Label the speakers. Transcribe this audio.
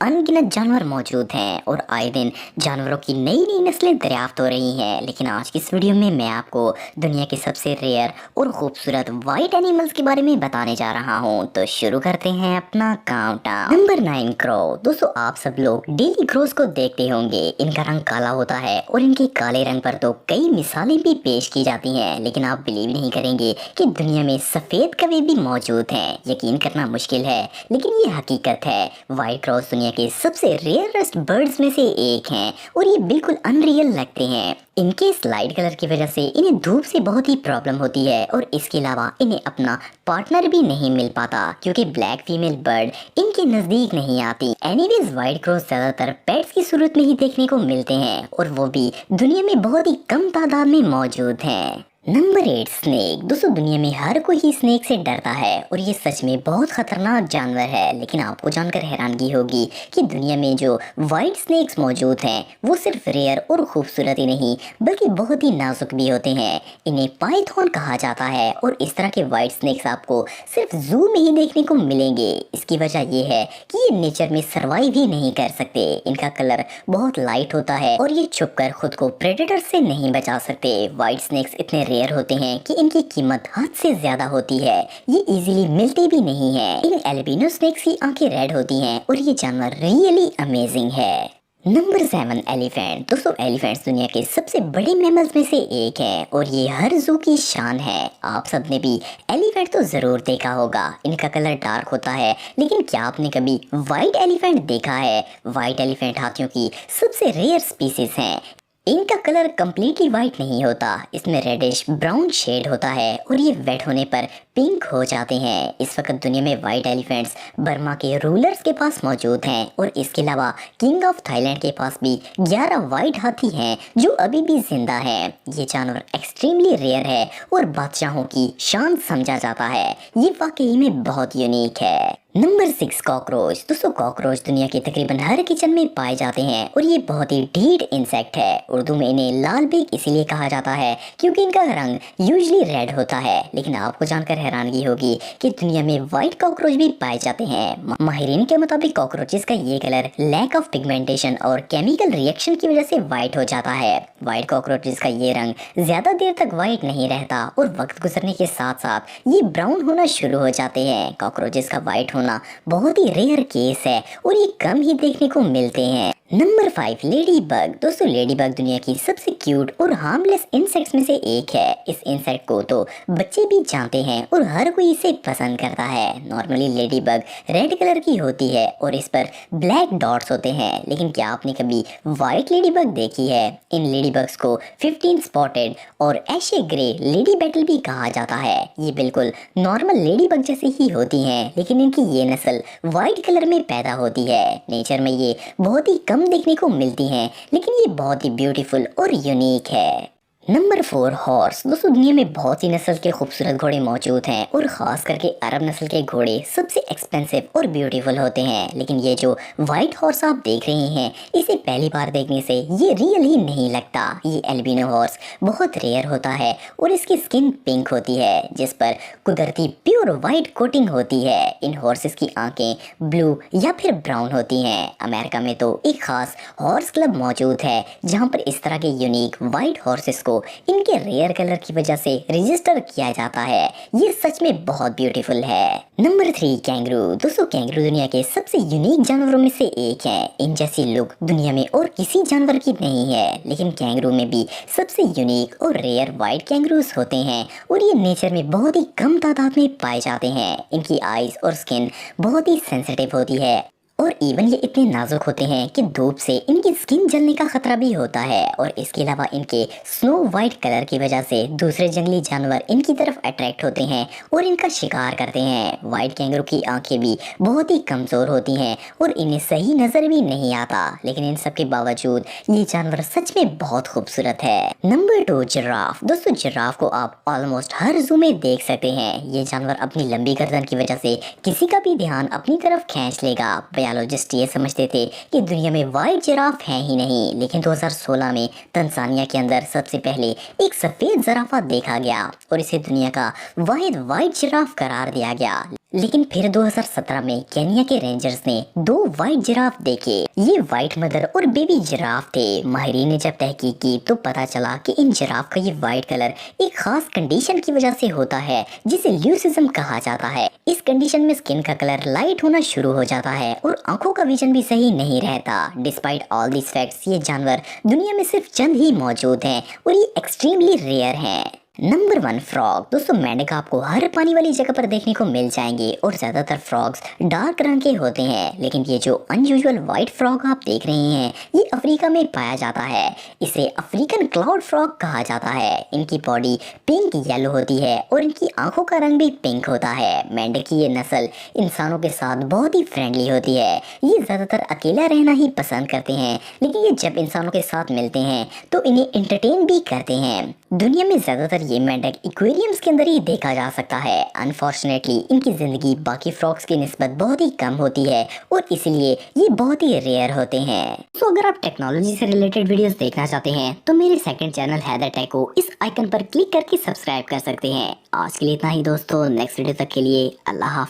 Speaker 1: अनगिनत जानवर मौजूद हैं और आए दिन जानवरों की नई नई नस्लें दरियाफ्त हो रही हैं। लेकिन आज की इस वीडियो में मैं आपको दुनिया के सबसे रेयर और खूबसूरत वाइट एनिमल्स के बारे में बताने जा रहा हूं। तो शुरू करते हैं अपना काउंटडाउन। Number 9 crow. दोस्तों, आप सब लोग डेली क्रोस को देखते होंगे। इनका रंग काला होता है और इनके काले रंग पर तो कई मिसालें भी पेश की जाती हैं, लेकिन आप बिलीव नहीं करेंगे कि दुनिया में सफेद कौवे भी मौजूद हैं। यकीन करना मुश्किल है, लेकिन ये हकीकत है। व्हाइट क्रॉस दुनिया के सबसे रेयरेस्ट बर्ड्स में से एक हैं और ये बिल्कुल अनरियल लगते हैं। इनके इस लाइट कलर की वजह से इन्हें धूप से बहुत ही प्रॉब्लम होती है और इसके अलावा इन्हें अपना पार्टनर भी नहीं मिल पाता क्योंकि ब्लैक फीमेल बर्ड इनके नजदीक नहीं आती। एनीवेज, व्हाइट क्रॉस ज्यादातर पेट्स की सूरत में ही देखने को मिलते हैं और वो भी दुनिया में बहुत ही कम तादाद में मौजूद हैं। Number 8 snake. दोस्तों, दुनिया में हर कोई ही स्नेक से डरता है और ये सच में बहुत खतरनाक जानवर है। लेकिन आपको जानकर हैरानगी होगी कि दुनिया में जो व्हाइट स्नेक्स मौजूद हैं वो सिर्फ रेयर और खूबसूरत ही नहीं बल्कि बहुत ही नाजुक भी होते हैं। इन्हें पाइथन कहा जाता है और इस तरह के व्हाइट स्नेक्स आपको सिर्फ जू में ही देखने को मिलेंगे। इसकी वजह ये है कि ये नेचर में सर्वाइव ही नहीं कर सकते। इनका कलर बहुत लाइट होता है और ये छुपकर खुद को प्रेडेटर से नहीं बचा सकते। व्हाइट स्नेक्स इतने रेयर होते हैं कि इनकी कीमत हद से ज्यादा होती है। ये इजीली मिलते भी नहीं है। इन एल्बिनो स्नेक्स की आंखें रेड होती हैं और ये जानवर रियली अमेजिंग है। Number 7 elephant. दोस्तों, एलिफेंट्स दुनिया के सबसे बड़े मैमल्स में से एक है और ये हर जू की शान है। आप सबने भी एलिफेंट तो जरूर देखा होगा। इनका कलर डार्क होता है, लेकिन क्या आपने कभी व्हाइट एलिफेंट देखा है? व्हाइट एलिफेंट हाथियों की सबसे रेयर स्पीसीज हैं। इनका कलर कम्प्लीटली वाइट नहीं होता, इसमें रेडिश ब्राउन शेड होता है और ये वेट होने पर पिंक हो जाते हैं। इस वक्त दुनिया में वाइट एलिफेंट्स बर्मा के रूलर्स के पास मौजूद हैं और इसके अलावा किंग ऑफ थाईलैंड के पास भी 11 वाइट हाथी हैं जो अभी भी जिंदा हैं। ये जानवर एक्सट्रीमली रेयर है और बादशाहों की शान समझा जाता है। ये वाकई में बहुत यूनिक है। Number 6 cockroach. दोस्तों, कॉकरोच दुनिया के तकरीबन हर किचन में पाए जाते हैं और ये बहुत ही ढीठ इंसेक्ट है। उर्दू में इन्हें लाल बेग इसीलिए कहा जाता है क्योंकि इनका रंग यूजुअली रेड होता है। लेकिन आपको जानकर हैरानगी होगी कि दुनिया में व्हाइट कॉकरोच भी पाए जाते हैं। माहिरीन के मुताबिक कॉकरोचेस का ये कलर लैक ऑफ पिगमेंटेशन और केमिकल रिएक्शन की वजह से व्हाइट हो जाता है। व्हाइट कॉकरोचेस का ये रंग ज्यादा देर तक व्हाइट नहीं रहता और वक्त गुजरने के साथ साथ ये ब्राउन होना शुरू हो जाते हैं। कॉकरोचेस का व्हाइट होना बहुत ही रेयर केस है और ये कम ही देखने को मिलते हैं। Number 5 lady bug. दोस्तों, लेडी बग दुनिया की सबसे क्यूट और हार्मलेस इंसेक्ट्स में से एक है। इस इंसेक्ट को तो बच्चे भी जानते हैं और हर कोई इसे पसंद करता है। Normally lady bug red colour की होती है और इस पर ब्लैक डॉट्स होते हैं, लेकिन क्या आपने कभी व्हाइट लेडी बग देखी है? इन लेडी बग्स को 15 स्पॉटेड और एशे ग्रे लेडी बैटल भी कहा जाता है। ये बिल्कुल नॉर्मल लेडी बग जैसी ही होती हैं, लेकिन इनकी ये नस्ल व्हाइट कलर में पैदा होती है। नेचर में ये बहुत ही कम देखने को मिलती हैं, लेकिन ये बहुत ही ब्यूटीफुल और यूनिक है। Number 4 horse. दोस्तों, दुनिया में बहुत सी नस्ल के खूबसूरत घोड़े मौजूद हैं और खास करके अरब नस्ल के घोड़े सबसे एक्सपेंसिव और ब्यूटीफुल होते हैं। लेकिन ये जो व्हाइट हॉर्स आप देख रहे हैं, इसे पहली बार देखने से ये रियल ही नहीं लगता। ये एल्बिनो हॉर्स बहुत रेयर होता है और इसकी स्किन पिंक होती है जिस पर कुदरती प्योर व्हाइट कोटिंग होती है। इन हॉर्सेस की आंखें ब्लू या फिर ब्राउन होती हैं। अमेरिका में तो एक खास हॉर्स क्लब मौजूद है जहाँ पर इस तरह के यूनिक व्हाइट हॉर्सेस को इनके रेयर कलर की वजह से रजिस्टर किया जाता है। ये सच में बहुत ब्यूटीफुल है। Number 3 kangaroo. दोस्तों, कैंगरू दुनिया के सबसे यूनिक जानवरों में से एक है। इन जैसी लुक दुनिया में और किसी जानवर की नहीं है, लेकिन कैंगरू में भी सबसे यूनिक और रेयर व्हाइट कैंगरूज होते हैं और ये नेचर में बहुत ही कम तादाद में पाए जाते हैं। इनकी आईज और स्किन बहुत ही सेंसिटिव होती है और इवन ये इतने नाजुक होते हैं कि धूप से इनकी स्किन जलने का खतरा भी होता है। और इसके अलावा इनके स्नो वाइट कलर की वजह से दूसरे जंगली जानवर इनकी तरफ अट्रैक्ट होते हैं और इनका शिकार करते हैं। व्हाइट कैंगरू की आंखें भी बहुत ही कमजोर होती हैं और इन्हें सही नजर भी नहीं आता, लेकिन इन सब के बावजूद ये जानवर सच में बहुत खूबसूरत है। Number 2 giraffe. दोस्तों, जिराफ को आप ऑलमोस्ट हर जू में देख सकते हैं। ये जानवर अपनी लंबी गर्दन की वजह से किसी का भी ध्यान अपनी तरफ खींच लेगा। बायोलॉजिस्ट ये समझते थे कि दुनिया में वाइट जिराफ है ही नहीं, लेकिन 2016 में तंजानिया के अंदर सबसे पहले एक सफेद जिराफा देखा गया और इसे दुनिया का वाहिद वाइट जिराफ करार दिया गया। लेकिन फिर 2017 में केन्या के रेंजर्स ने 2 वाइट जिराफ देखे। ये वाइट मदर और बेबी जिराफ थे। माहिरीन ने जब तहकीक की तो पता चला कि इन जिराफ का ये वाइट कलर एक खास कंडीशन की वजह से होता है जिसे ल्यूसिज्म कहा जाता है। इस कंडीशन में स्किन का कलर लाइट होना शुरू हो जाता है और आंखों का विजन भी सही नहीं रहता। डिस्पाइट ऑल दिस फैक्ट्स ये जानवर दुनिया में सिर्फ चंद ही मौजूद हैं और ये एक्सट्रीमली रेयर हैं। Number 1 frog. दोस्तों मेंढक आपको हर पानी वाली जगह पर देखने को मिल जाएंगे और ज्यादातर फ्रॉग्स डार्क रंग के होते हैं, लेकिन ये जो अनयूजुअल व्हाइट फ्रॉग आप देख रहे हैं ये अफ्रीका में पाया जाता है। इसे अफ्रीकन क्लाउड फ्रॉग कहा जाता है। इनकी बॉडी पिंक येलो होती है और इनकी आंखों का रंग भी पिंक होता है। मेंढक की ये नस्ल इंसानों के साथ बहुत ही फ्रेंडली होती है। ये ज्यादातर अकेला रहना ही पसंद करते हैं, लेकिन ये जब इंसानों के साथ मिलते हैं तो इन्हें एंटरटेन भी करते हैं। दुनिया में ज्यादातर ये मेंढक एक्वेरियम्स के अंदर ही देखा जा सकता है। अनफॉर्चुनेटली इनकी जिंदगी बाकी फ्रॉग्स की निस्बत बहुत ही कम होती है और इसलिए ये बहुत ही रेयर होते हैं। तो अगर आप टेक्नोलॉजी से रिलेटेड वीडियोस देखना चाहते हैं तो मेरे सेकंड चैनल हैदर टेक को इस आइकन पर क्लिक करके सब्सक्राइब कर सकते हैं। आज के लिए इतना ही दोस्तों, नेक्स्ट वीडियो तक के लिए अल्लाह हाफ़िज़।